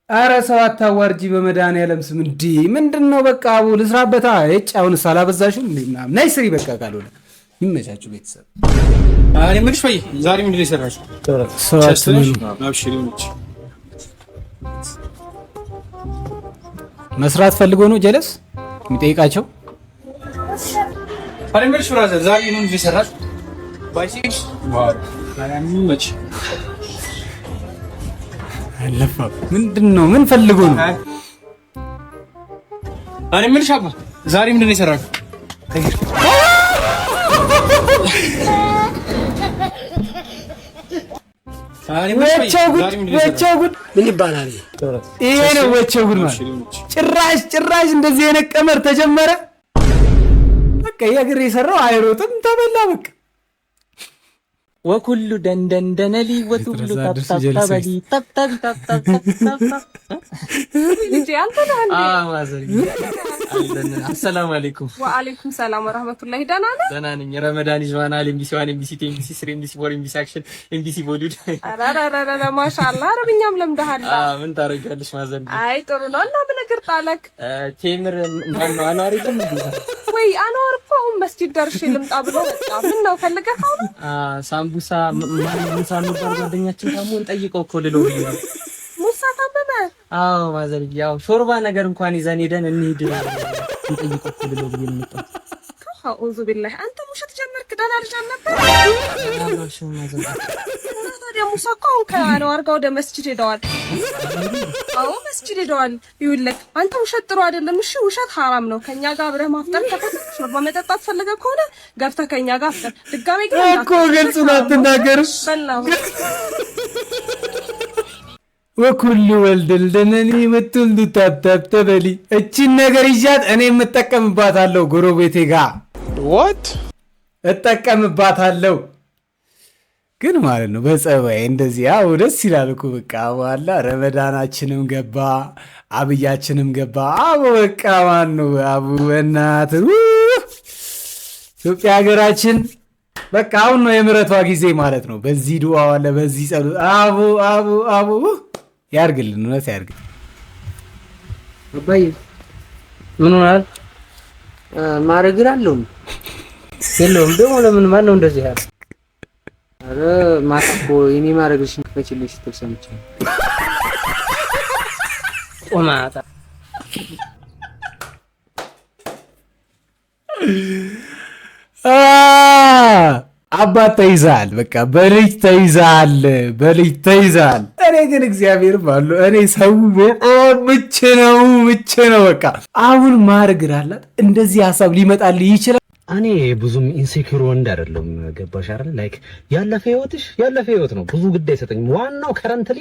አረ ሰው አታዋርጂ በመድኃኒዓለም ስም እንዴ! ምንድነው? በቃ አቡ ልስራበታ እጭ አሁን ሳላበዛሽም እንዴ ምናምን ነይ ስሪ በቃ ካልሆነ ይመቻችሁ ቤተሰብ። እኔ የምልሽ ወይ ዛሬ ምንድን ነው የሰራሽው? መስራት ፈልጎ ነው ጀለስ የሚጠይቃቸው። እኔ የምልሽ ብራዘር ዛሬ ምንድን ነው የሰራሽው? ባይሲክስ ዋው አያምንሽ አለፋ ምንድን ነው? ምን ፈልጎ ነው? እኔ የምልሽ አባ ዛሬ ምንድን ነው የሰራሽው? ወቸው ጉድ ምን ይባላል? ይሄ ነው ወቸው ጉድ ማለት። ጭራሽ እንደዚህ አይነት ቀመር ተጀመረ። በቃ የእግር የሰራው አይሮጥም ተበላ በቃ። ወኩሉ ደንደንደነሊ ወቱሉ ታታታበሊ ታታታታታ ልጅ አንተ ነህ እንዴ? አሰላሙ አለይኩም። ወአለይኩም ሰላም ወራህመቱላሂ። ደህና ነህ? ደህና ነኝ። ረመዳን ይዟናል። ኤምቢሲ 1 ኤምቢሲ 2 ኤምቢሲ 3 ኤምቢሲ 4 ኤምቢሲ አክሽን ኤምቢሲ ቦሊውድ። አራራራራ ማሻአላህ አረብኛም ለምደሃል። ምን ታረጋለሽ ማዘን? አይ ጥሩ ነው። እና ምን እግር ጣለክ? ቴምር ማን ነው አኗሪ ግን ወይ አንዋር እኮ አሁን መስጂድ ደርሼ ልምጣ ብሎ መጣ። ምን ነው ፈልገህ አሁን? ሳምቡሳ ሙሳ ነበር ጓደኛችን ታሞን ጠይቀው እኮ ልለው ነው። ሙሳ ታመመ? አዎ ማዘር፣ ያው ሾርባ ነገር እንኳን ይዘን ሄደን እንሂድ እንጠይቀው እኮ ልለው ነው። አኡዙ ቢላህ አንተ ሙሸት ጀመርክ። ደህና ልጅ አልነበር? ታዲያ ሙሳ እኮ አሁን ከአንዋር ጋር ወደ መስጂድ ሄደዋል። አዎ መስጂድ ሄደዋል። ይኸውልህ አንተ ውሸት ጥሩ አይደለም። እሺ ውሸት ሐራም ነው። ከኛ ጋር አብረህ ማፍጠር ከፈለክ ሾርባ መጠጣት ፈልገህ ከሆነ ገብተህ ከኛ ጋር አፍጠር። ድጋሜ ግን እኮ ግልጽ ነው አትናገርም። ወኩሉ ወልደልደነኒ ወቱንዱ ታታተበሊ እቺን ነገር ይዣት እኔ የምጠቀምባታለሁ። ጎረቤቴ ጋር what እጠቀምባታለሁ ግን ማለት ነው በጸባይ እንደዚህ ያው ደስ ይላል እኮ በቃ ዋላ ረመዳናችንም ገባ አብያችንም ገባ። አቡ በቃ ማን ነው አቡ እናት ኢትዮጵያ ሀገራችን በቃ አሁን ነው የምሕረቷ ጊዜ ማለት ነው። በዚህ ዱዓ ዋለ በዚህ ጸሎት አቡ ያርግልን፣ እውነት ያርግልን። አባዬ ምን ሆናል? ማረግር አለው የለውም ደግሞ ለምን ማን ነው እንደዚህ ያለ? አረ ማስኮ የኔ ማረግሽን ከፈችልሽ ስትል ሰምቼ ኦማታ አባት ተይዛል። በቃ በልጅ ተይዛል። እኔ ግን እግዚአብሔር ባሉ እኔ ሰው ምች ነው በቃ አሁን ማርግር አላት እንደዚህ ሀሳብ ሊመጣልህ ይችላል። እኔ ብዙም ኢንሴኩር ወንድ አይደለም። ገባሽ አይደል? ላይክ ያለፈ ህይወት ነው። ብዙ ጉዳይ አይሰጠኝም። ዋናው ከረንትሊ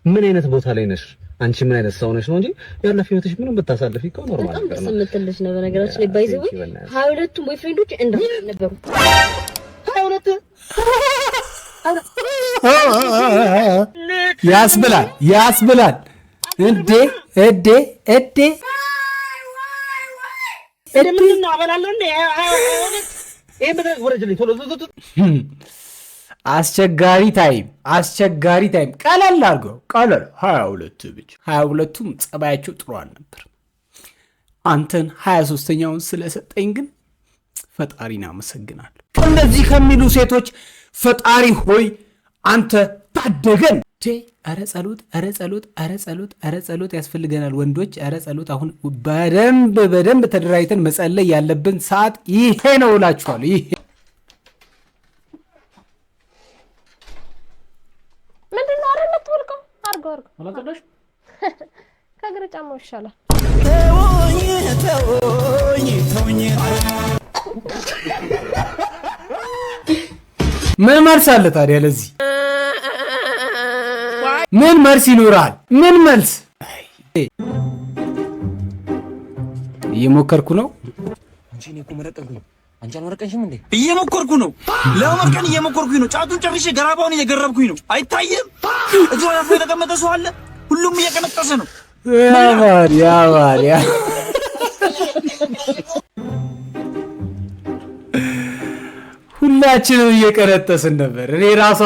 ምን አይነት ቦታ ላይ ነሽ አንቺ፣ ምን አይነት ሰው ነሽ ነው እንጂ ያለፈ ህይወትሽ ምንም ብታሳልፊ እኮ ኖርማል ነገር ነው። ስምትልሽ ነው በነገራችን ላይ ባይዘው 22 ቦይፍሬንዶች እንደነበሩ 22 ያስብላል እንዴ ምንድን ነው አበላለሁ እንዴ? አስቸጋሪ ታይም ቀለል አድርገው 22 ብቻ 22ቱም ጸባያቸው ጥሩ አልነበር። አንተን 23ኛውን ስለሰጠኝ ግን ፈጣሪን አመሰግናለሁ። ከእነዚህ ከሚሉ ሴቶች ፈጣሪ ሆይ አንተ ታደገን። ኧረ ጸሎት ያስፈልገናል ወንዶች። ኧረ ጸሎት አሁን በደንብ ተደራጅተን መጸለይ ያለብን ሰዓት ይሄ ነው እላችኋለሁ። ይሄ ምንድነው? አይደል ተወልቀው አርገው ከእግር ጫማው ይሻላል። ምን መልስ አለ ታዲያ ለዚህ? ምን መልስ ይኖራል? ምን መልስ? እየሞከርኩ ነው። አንቺ እኔ እኮ መረቀንኩኝ። አንቺ አልመረቀንሽም እንዴ? እየሞከርኩ ነው። ለመመርቀን እየሞከርኩኝ ነው። ጫቱን ጨርሼ ገራባውን እየገረብኩኝ ነው። አይታየም? እዚህ ወላፍ የተቀመጠ ሰው አለ። ሁሉም እየቀነጠሰ ነው። ያባሪያ ሁላችንም እየቀነጠስን ነበር። እኔ ራሱ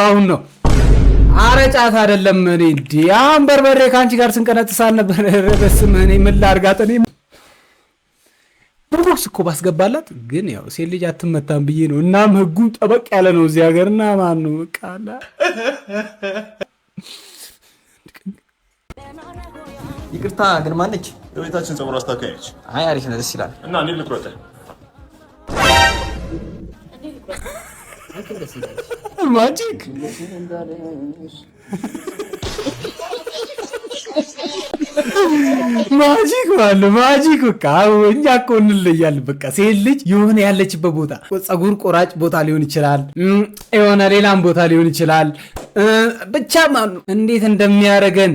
አረጫት አይደለም እኔ እንዴ አሁን በርበሬ ካንቺ ጋር ስንቀነጥሳል ነበር። ረበስም እኔ ምን ላርጋት እኔ ቦክስ እኮ ባስገባላት ግን ያው ሴት ልጅ አትመታም ብዬ ነው። እናም ህጉም ጠበቅ ያለ ነው እዚህ ሀገርና ማን ነው ቃላ ይቅርታ ግን ማነች? የቤታችን ፀጉር አስተካካይ ነች። አይ አሪፍ ነው፣ ደስ ይላል። እና እኔ ልቁረጥ ማጂክ ማጂክ ማለት ማጂክ በቃ እኛ እኮ እንለያለን። በቃ ሴት ልጅ የሆነ ያለችበት ቦታ ፀጉር ቆራጭ ቦታ ሊሆን ይችላል፣ የሆነ ሌላም ቦታ ሊሆን ይችላል። ብቻ እንዴት እንደሚያረገን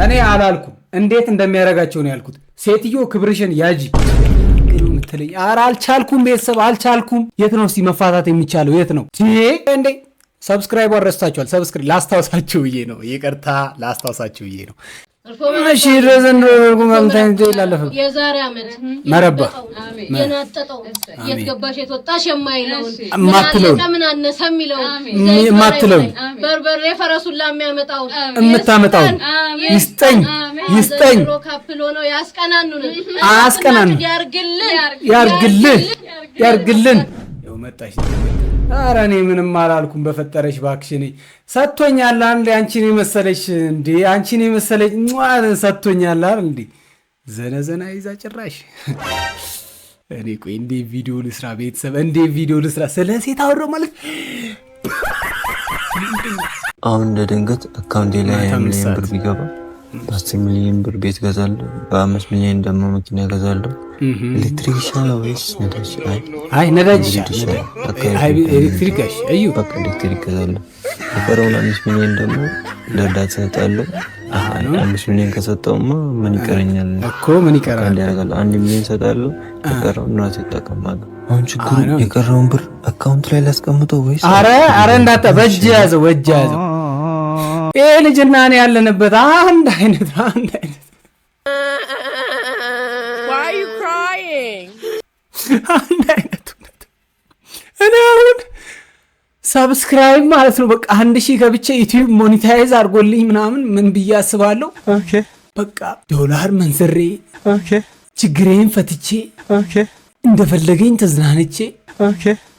እኔ አላልኩም፣ እንዴት እንደሚያረጋቸው ነው ያልኩት። ሴትዮ ክብርሽን ያጂ ምትለኝ። ኧረ አልቻልኩም፣ ቤተሰብ አልቻልኩም። የት ነው እስቲ መፋታት የሚቻለው የት ነው እንዴ? ሰብስክራይብ አረስታችኋል። ሰብስክራይብ ላስታውሳችሁ ብዬ ነው፣ ይቅርታ ላስታውሳችሁ ብዬ ነው። እሺ ረዘን ጉማምታንቴ ላለፈ የዛሬ አመት መረባ የናጠጠው የትገባሽ የተወጣሽ የማይለውን ማትለው ምን አነሰ የሚለው ማትለው በርበሬ ፈረሱላ የሚያመጣው እምታመጣው ይስጠኝ ይስጠኝ ካፕሎ ነው ያስቀናኑን አስቀናኑ ያርግልን ያርግልን ያው መጣሽ። ኧረ እኔ ምንም አላልኩም። በፈጠረሽ እባክሽ እኔ ሰጥቶኛል አንዴ አንቺን የመሰለሽ እንዴ አንቺን የመሰለሽ ሰጥቶኛል አይደል እንዴ ዘነዘና ይዛ ጭራሽ እኔ ቆይ እንዴ ቪዲዮ ልስራ ቤተሰብ እንዴ ቪዲዮ ልስራ ስለ ሴት አወራሁ ማለት አሁን እንደ ድንገት አካውንቴ ላይ 1 ሚሊዮን ብር ቢገባ በ10 ሚሊዮን ብር ቤት ገዛለሁ፣ በ5 ሚሊዮን ደግሞ መኪና ገዛለሁ። ኤሌክትሪክ ይሻላል ወይስ ነዳጅ? አይ ነዳጅ ይሻላል። አይ ኤሌክትሪክ አዩ በቃ ኤሌክትሪክ ገዛለሁ። የቀረውን 5 ሚሊዮን ደግሞ ለእርዳታ እሰጣለሁ። 5 ሚሊዮን ከሰጠውማ ምን ይቀረኛል እኮ ምን ይቀራል? 1 ሚሊዮን እሰጣለሁ፣ የቀረውን ራሴ እጠቀማለሁ። አሁን ችግሩ የቀረውን ብር አካውንት ላይ ላስቀምጠው ወይስ? አረ እንዳታ በእጅ ያዘው ይሄ ልጅና እኔ ያለንበት አንድ አይነት አንድ አይነት እኔ አሁን ሰብስክራይብ ማለት ነው በቃ 1000 ገብቼ ዩቲዩብ ሞኔታይዝ አድርጎልኝ ምናምን ምን ብዬ አስባለሁ። በቃ ዶላር መንዝሬ ችግሬን ፈትቼ እንደፈለገኝ ተዝናንቼ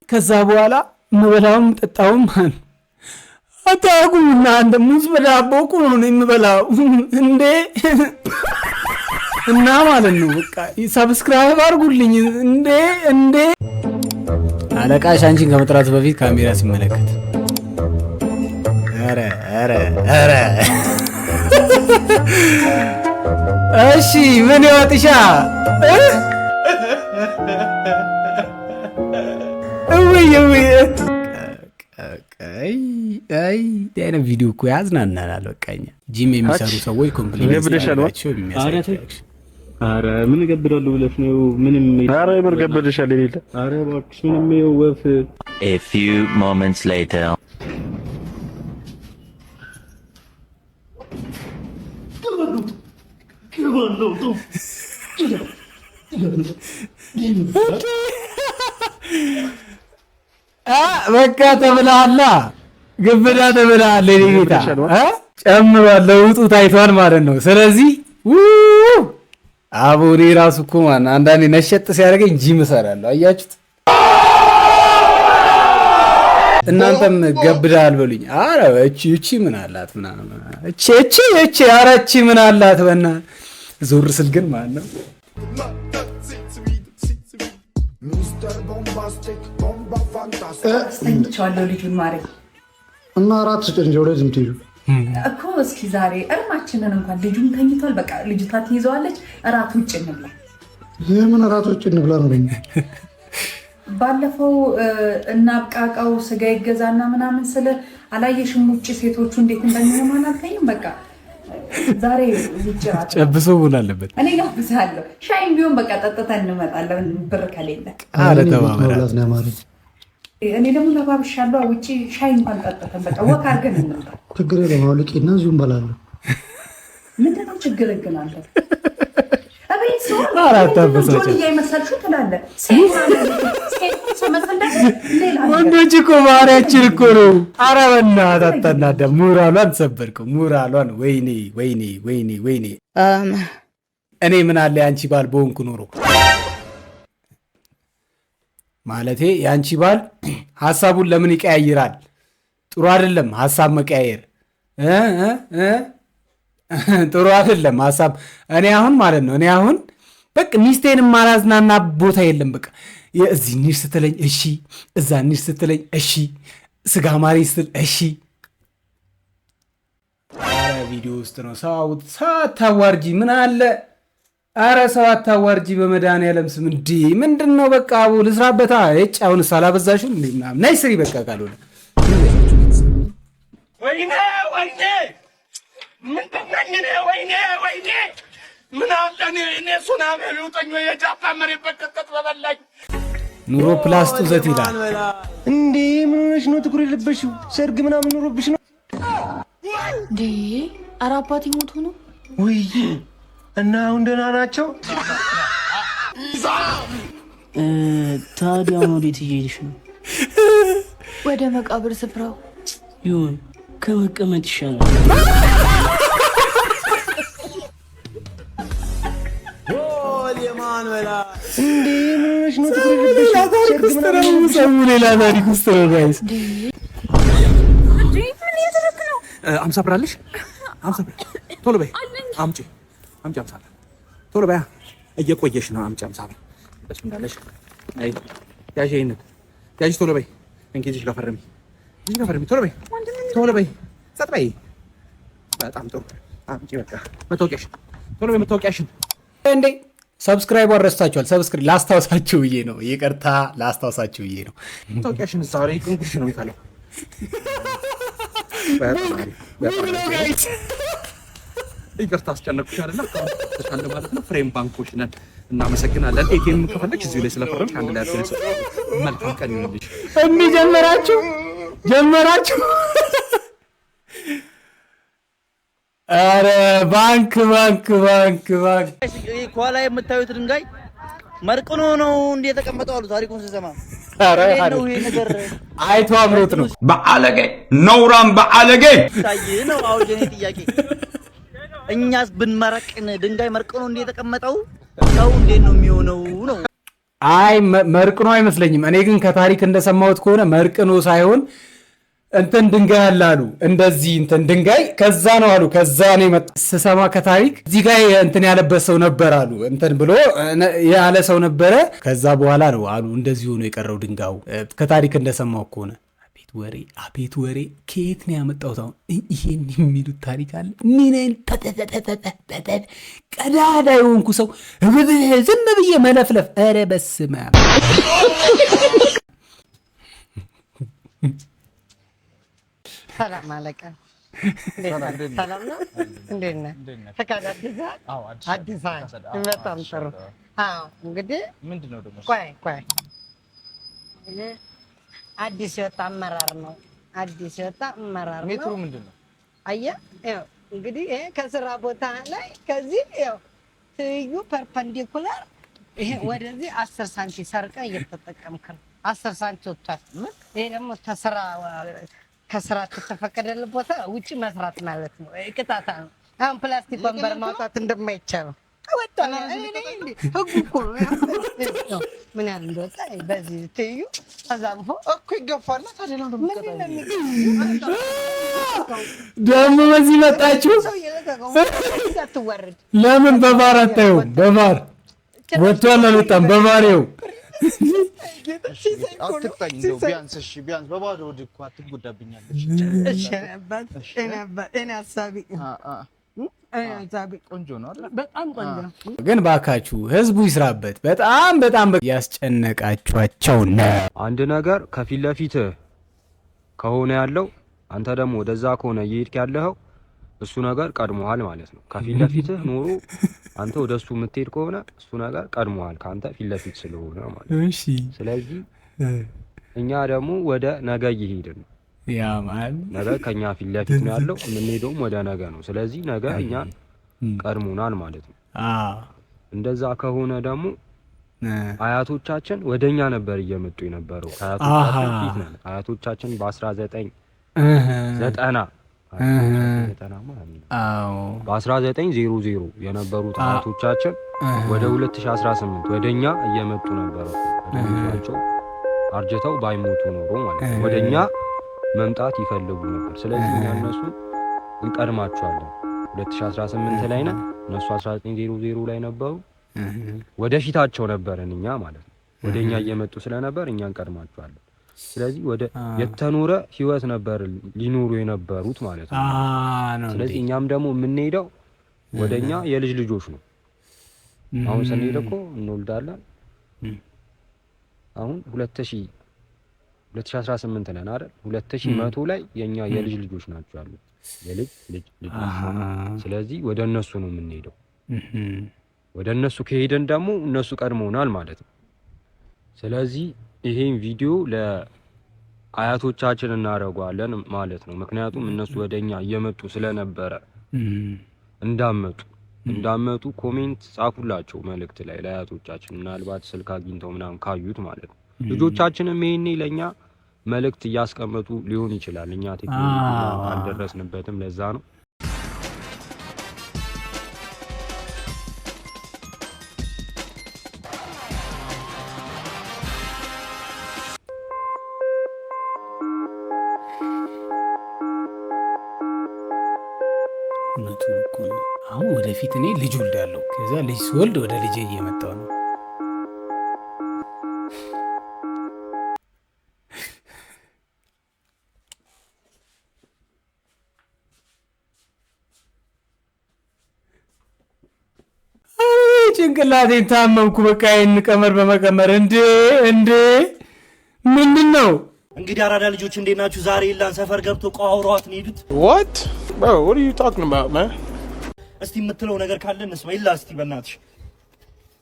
ከዛ በኋላ መበላውም ጠጣውም አታውቁምና እንደ ሙዝ በዳቦ እኮ ነው የምበላው እንዴ እና ማለት ነው በቃ ሰብስክራይብ አድርጉልኝ እንዴ አለቃሽ አንቺን ከመጥራቱ በፊት ካሜራ ሲመለከት ኧረ እሺ ምን ይወጥሻ አይ ዳይና ቪዲዮ እኮ ያዝናናናል። በቃኛ ጂም የሚሰሩ ሰዎች ኮምፕሊት ያደርጋቸው የሚያሳያቸው። አረ ምን ገብዳለሁ ብለሽ ነው? ምንም አረ ምን ገብደሻል የሌለ አረ እባክሽ ምንም ወፍ A few moments later በቃ ተብላላ ግብዳ ተብላላ ለኔታ ጨምሯል። ለውጡ ታይቷል ማለት ነው። ስለዚህ አቦኔ ራሱ እኮ ማን አንዳንዴ ነሸጥ ሲያደርገኝ ጂም እሰራለሁ። አያችሁት? እናንተም ገብዳል በሉኝ። አረ እቺ ምን አላት ምናምን እቺ አረ እቺ ምን አላት በእና ዞር ስል ግን ማለት ነው አስተኝቼዋለሁ ልጁን ማረኝ እና አራት ስጭን ወደ ዝም ትይሉ እኮ እስኪ ዛሬ እርማችንን እንኳን ልጁን ተኝቷል። በቃ ልጅቷ ትይዘዋለች። እራት ውጭ እንብላ። የምን እራት ውጭ እንብላ ነው? ባለፈው እናብቃቃው ስጋ ይገዛና ምናምን ስለ አላየሽም? ውጭ ሴቶቹ እንዴት እንደሚሆኑ አላልከኝም? በቃ ዛሬ ውጭ እራት ጨብሶ ቡና አለበት። እኔ ጋብዛለሁ። ሻይም ቢሆን በቃ ጠጥተን እንመጣለን ብር ከሌለ። አረ ተባበራት ነው ማለት እኔ ደግሞ ለባብሻለሁ። ውጪ ሻይ እንኳን ጠጥተን በቃ ወክ አድርገን እንምጣ። ችግር የለም አውልቂና እዚሁ እንበላለን። ምንድን ነው ችግር ግን አለ? አቤት ሰው አራታበሳቸው እየመሰልሽው ትላለህ። ሴት መሰለህ ሌላ ወንዶች እኮ ባህሪያችን እኮ ነው። ኧረ በእናትህ አታናዳ። ሞራሏን ሰበርከው፣ ሞራሏን። ወይኔ ወይኔ ወይኔ ወይኔ። እኔ ምን አለ ያንቺ ባል በሆንኩ ኖሮ ማለቴ ያንቺ ባል ሐሳቡን ለምን ይቀያይራል? ጥሩ አይደለም ሐሳብ መቀያየር ጥሩ አይደለም ሐሳብ። እኔ አሁን ማለት ነው እኔ አሁን በቃ ሚስቴን ማላዝናና ቦታ የለም። በቃ እዚህ እንሂድ ስትለኝ እሺ፣ እዛ እንሂድ ስትለኝ እሺ፣ ስጋ ማሪ ስትል እሺ። ኧረ ቪዲዮ ውስጥ ነው ሰው አታዋርጂ። ምን አለ ኧረ ሰው አታዋርጂ በመድኃኒዓለም ስም። እንዴ ምንድን ነው? በቃ አቡ ልስራበታ። እጭ አሁን ሳላበዛሽም እንዴ ምናምን ነይ ስሪ በቃ ካልሆነ ወይኔ ወይኔ ምንድነኝ ወይኔ ወይኔ ምን አለ እኔ ሱናሚ ልውጠኝ የጃፓን መሬት በቀጥቀጥ በበላኝ። ኑሮ ፕላስ ጡዘት ይላል። እንዴ ምን ሆነሽ ነው? ጥቁር የለበሽው ሰርግ ምናምን ኑሮብሽ ነው እንዴ? ኧረ አባቴ ሞቶ ነው ወይ? እና አሁን ደህና ናቸው? ታዲያ ወዴት እየሄድሽ ነው? ወደ መቃብር ስፍራው ይሁን ከመቀመጥ ይሻላል። እንዴ ምን ሆነሽ ነው? ጥቁር የለበሽው ሰው ሌላ ታሪክ ውስጥ ነው ጋይስ። አምሳ ብር አለሽ? አምሳ ብር ቶሎ በይ አምጪ አምጪ። አምሳ ብር ቶሎ በይ እየቆየሽ ነው። አምጪ አምሳ ብር በስ እንዳለሽ። አይ ያዥ ይሄንን ያዥ ቶሎ በይ እንግዲህ ለፈርሚ እዚህ ለፈርሚ ቶሎ በይ ቶሎ በይ ጸጥ በይ። በጣም ጥሩ አምጪ በቃ መታወቂያሽን ቶሎ በይ መታወቂያሽን። እንዴ ሰብስክራይብ አረስታችኋል። ሰብስክራይብ ላስታውሳችሁ ብዬ ነው። ይቅርታ ላስታውሳችሁ ብዬ ነው። መታወቂያሽን ዛሬ እንግዲህ ነው የሚታለው። ይቅርታ አስጨነቅኩሽ አይደል? ተሻለ ማለት ነው። ፍሬም ባንኮች ነን። እናመሰግናለን። ኤቲኤም ከፈለግሽ እዚሁ ላይ ስለፈረምሽ አንድ ላይ አድርገን መልካም ቀን ይሁንልሽ። ጀመራችሁ። አረ ባንክ ባንክ ባንክ ባንክ። ከኋላ የምታዩት ድንጋይ መርቅኖ ነው እንዴ የተቀመጠው አሉ ታሪኩን ስሰማ። አረ ነው ይሄ ነገር አይቶ አምሮት ነው። በአለጌ ነውራም በአለጌ ታይ ነው። አሁን የኔ ጥያቄ እኛስ ብንመረቅን ድንጋይ መርቅኖ እንዴ የተቀመጠው ሰው እንዴት ነው የሚሆነው ነው? አይ መርቅኖ አይመስለኝም። እኔ ግን ከታሪክ እንደሰማሁት ከሆነ መርቅኖ ሳይሆን እንትን ድንጋይ አለ አሉ። እንደዚህ እንትን ድንጋይ ከዛ ነው አሉ። ከዛ ነው የመጣ ስሰማ ከታሪክ እዚህ ጋር እንትን ያለበት ሰው ነበር አሉ። እንትን ብሎ ያለ ሰው ነበረ። ከዛ በኋላ ነው አሉ እንደዚህ ሆኖ የቀረው ድንጋዩ ከታሪክ እንደሰማው ከሆነ። አቤት ወሬ ከየት ነው ያመጣሁት? አሁን ይሄን የሚሉት ታሪክ አለ። ምን አይነት ቀዳዳ የሆንኩ ሰው ዝም ብዬ መለፍለፍ። ኧረ በስመ አብ። ሰላም አለቀ። ሰላም ነው። እንዴት ነህ? ፈቃድ አድርገሃል? አድርገሃል። በጣም ጥሩ። አዎ እንግዲህ ምንድነው ደግሞ? ቆይ አዲስ የወጣ አመራር ነው። አዲስ የወጣ አመራር ነው። ሜትሩ ምንድነው? አየህ ያው እንግዲህ ይሄ ከስራ ቦታ ላይ ከዚህ ያው ትይዩ ፐርፐንዲኩላር ይሄ ወደዚህ 10 ሳንቲ ሰርቀ እየተጠቀምክ ነው። 10 ሳንቲ ወጥቷል። ይሄ ደግሞ ከስራ ከተፈቀደልህ ቦታ ውጪ መስራት ማለት ነው። ቅጣታ ነው። አሁን ፕላስቲክ ወንበር ማውጣት እንደማይቻል ነው። ወጣና ህጉ እኮ ነው። ምን ያህል እንደወጣ በዚህ ትይዩ አዛምፎ እኮ ይገፋና ታዲያ ነው ደግሞ በዚህ መጣችሁ። ለምን በባር አታዩም? በባር ወጥቷል አልወጣም? በባሬው አትቅጣኝ እንደው ቢያንስ እሺ፣ ቢያንስ በባዶ ወድ እኮ አትጎዳብኛለሽ። እሺ እኔ ሀሳቢ ቆንጆ ነው አይደል? በጣም ቆንጆ። ግን ባካችሁ ህዝቡ ይስራበት። በጣም ያስጨነቃችኋቸው ነው። አንድ ነገር ከፊት ለፊት ከሆነ ያለው አንተ ደግሞ ወደዛ ከሆነ እየሄድክ ያለኸው እሱ ነገር ቀድሞሃል ማለት ነው። ከፊት ለፊትህ ኖሮ አንተ ወደሱ የምትሄድ ከሆነ እሱ ነገር ቀድሞሃል ከአንተ ፊት ለፊት ስለሆነ ማለት ነው። እሺ። ስለዚህ እኛ ደግሞ ወደ ነገ እየሄድን ነው። ያ ማለት ነገ ከኛ ፊት ለፊት ነው ያለው፣ የምንሄደውም ወደ ነገ ነው። ስለዚህ ነገ እኛ ቀድሞናል ማለት ነው። እንደዛ ከሆነ ደግሞ አያቶቻችን ወደኛ ነበር እየመጡ የነበረው ከአያቶቻችን ፊት ነን አያቶቻችን በ1990 በ1900 የነበሩት አያቶቻችን ወደ 2018 ወደኛ እየመጡ ነበር ወደኛቸው አርጀታው ባይሞቱ ኖሮ ማለት ነው ወደኛ መምጣት ይፈልጉ ነበር ስለዚህ እነሱ እንቀድማቸዋለን 2018 ላይ ነን እነሱ 1900 ላይ ነበሩ ወደፊታቸው ነበርን እኛ ማለት ነው ወደኛ እየመጡ ስለነበር እኛ እንቀድማቸዋለን ስለዚህ ወደ የተኖረ ህይወት ነበር ሊኖሩ የነበሩት ማለት ነው ስለዚህ እኛም ደግሞ የምንሄደው ወደኛ የልጅ ልጆች ነው አሁን ስንሄድ እኮ እንወልዳለን አሁን 2018 ነን አይደል 2100 ላይ የኛ የልጅ ልጆች ናቸው ያሉት የልጅ ልጅ ስለዚህ ወደ እነሱ ነው የምንሄደው ወደ እነሱ ከሄደን ደግሞ እነሱ ቀድመውናል ማለት ነው ስለዚህ ይሄን ቪዲዮ ለአያቶቻችን እናደርጋለን ማለት ነው ምክንያቱም እነሱ ወደኛ እየመጡ ስለነበረ እንዳመጡ ኮሜንት ጻፉላቸው መልእክት ላይ ለአያቶቻችን ምናልባት ስልክ አግኝተው ምናምን ካዩት ማለት ነው ልጆቻችንም ይሄኔ ለኛ መልእክት እያስቀመጡ ሊሆን ይችላል እኛ ቴክኖሎጂ አልደረስንበትም ለዛ ነው አሁን ወደፊት እኔ ልጅ ወልዳለሁ ከዛ ልጅ ስወልድ ወደ ልጄ እየመጣው ነው ጭንቅላቴን ታመምኩ በቃ ይሄን ቀመር በመቀመር እንዴ ምንድነው እንግዲህ አራዳ ልጆች እንዴት ናችሁ ዛሬ ኢላን ሰፈር ገብቶ ቋውሯት ነው ሄዱት what bro what are you talking about man እስቲ የምትለው ነገር ካለ እንስማ ኢላ እስቲ በእናትሽ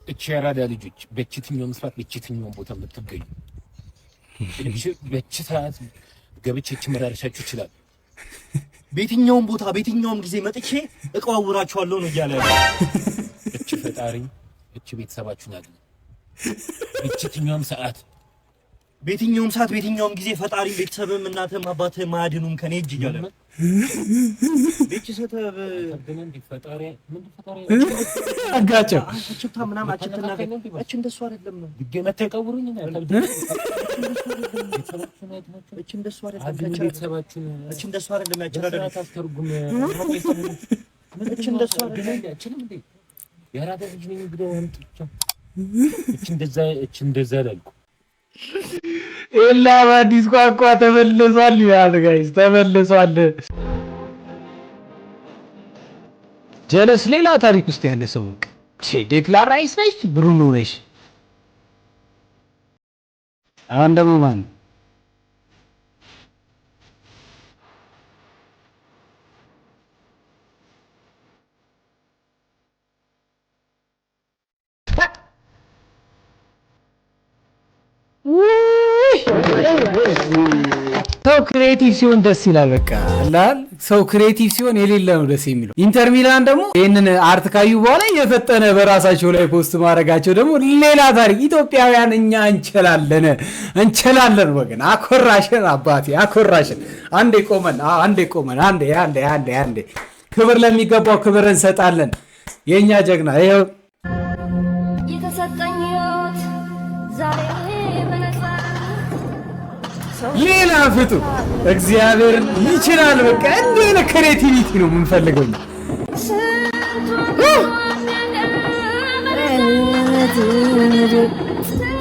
እቺ አራዳ ልጆች በችትኛው መስፋት በችትኛው ቦታ የምትገኙ በችታት ገብቼ መራርሻችሁ ይችላል በየትኛውም ቦታ በየትኛውም ጊዜ መጥቼ እቋውራችኋለሁ ነው እያለ እቺ ፈጣሪ እቺ ቤተሰባችሁን አይደል በችትኛውም ሰዓት በየትኛውም ሰዓት በየትኛውም ጊዜ ፈጣሪ ቤተሰብም እናትም አባትም ማያድኑም ከኔ እጅ እያለ ቤተሰብ ተገናኝ ፈጣሪ ምን ፈጣሪ አጋጨው አችታ ምናምን አችተና እቺ እንደሱ አይደለም ነው ድገመት ተቀውሩኝ ነው እቺ እንደሱ አይደለም ቤተሰባችን እቺ እንደሱ አይደለም ያጀራደ ታስተርጉም እቺ እንደሱ አይደለም ያችንም እንዴ ያራዳ ልጅ ነኝ ብለው አንጥቻ እቺ እንደዛ ላልኩ ኢላ በአዲስ ቋንቋ ተመልሷል ይላል ጋይስ ተመልሷል ጀለስ ሌላ ታሪክ ውስጥ ያለ ሰው ዴክላን ራይስ ነሽ ብሩኖ ነሽ አሁን ደግሞ ማን ሰው ክሬቲቭ ሲሆን ደስ ይላል በቃ አላል ሰው ክሬቲቭ ሲሆን የሌለ ነው ደስ የሚለው ኢንተር ሚላን ደግሞ ይሄንን አርት ካዩ በኋላ የፈጠነ በራሳቸው ላይ ፖስት ማድረጋቸው ደግሞ ሌላ ታሪክ ኢትዮጵያውያን እኛ እንችላለን ወገን አኮራሽን አባቴ አኮራሽን አንዴ ቆመን አንዴ ክብር ለሚገባው ክብር እንሰጣለን የኛ ጀግና ይሄው የተሰጠኝ ህይወት ዛሬ ሌላ ፍጡር እግዚአብሔር ይችላል በቃ እንዴ ክሬቲቪቲ ነው የምንፈልገው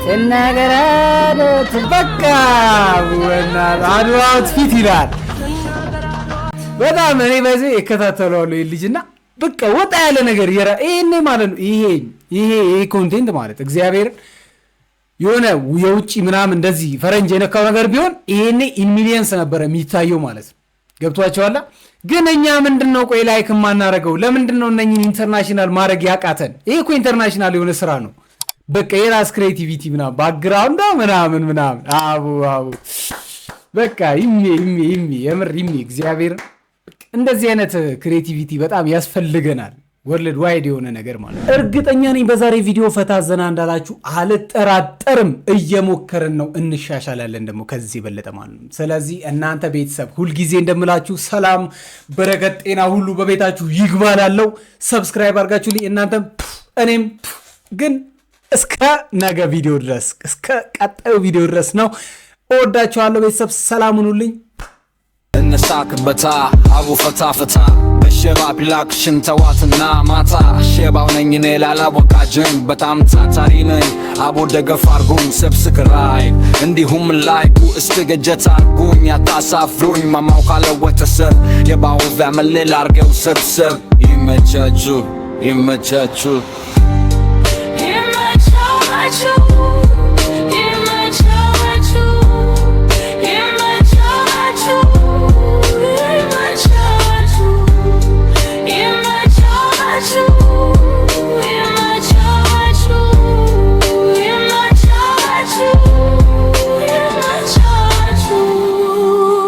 ተናገራለት በቃ ወና አድዋት ፊት ይላል በጣም እኔ በዚህ እከታተለዋለሁ ልጅና በቃ ወጣ ያለ ነገር ይሄኔ ማለት ነው ይሄ ኮንቴንት ማለት እግዚአብሔር የሆነ የውጪ ምናምን እንደዚህ ፈረንጅ የነካው ነገር ቢሆን ይሄኔ ኢን ሚሊየንስ ነበር የሚታየው ማለት ነው ገብቷቸዋል ግን እኛ ምንድነው ቆይ ላይክ ማናረገው ለምንድነው እነኚህን ኢንተርናሽናል ማድረግ ያቃተን ይሄ እኮ ኢንተርናሽናል የሆነ ስራ ነው በቃ የራስ ክሬቲቪቲ ምናምን ባክግራውንድ ምናምን አቡ በቃ የምር እግዚአብሔር እንደዚህ አይነት ክሬቲቪቲ በጣም ያስፈልገናል ወርልድ ዋይድ የሆነ ነገር ማለት ነው። እርግጠኛ ነኝ በዛሬ ቪዲዮ ፈታ ዘና እንዳላችሁ አልጠራጠርም። እየሞከርን ነው፣ እንሻሻላለን ደግሞ ከዚህ የበለጠ ማለት ነው። ስለዚህ እናንተ ቤተሰብ ሁልጊዜ እንደምላችሁ ሰላም፣ በረከት፣ ጤና ሁሉ በቤታችሁ ይግባላለው። ሰብስክራይብ አድርጋችሁልኝ እናንተም እኔም ግን እስከ ነገ ቪዲዮ ድረስ እስከ ቀጣዩ ቪዲዮ ድረስ ነው። እወዳችኋለሁ ቤተሰብ፣ ሰላም ሁኑልኝ። እንሳክበታ አቡ ፈታ ፈታ በሸባ ቢላክሽን ተዋትና ማታ ሸባው ነኝ እኔ ላላወቃጅን በጣም ታታሪ ነኝ አቡ ደገፍ አርጉኝ ሰብስክራይብ እንዲሁም ላይኩ እስትገጀት አርጉኝ ያታሳፍሩኝ ማማው ካለወተሰብ የባው ፋሚሊ ላርገው ሰብሰብ ይመቻችሁ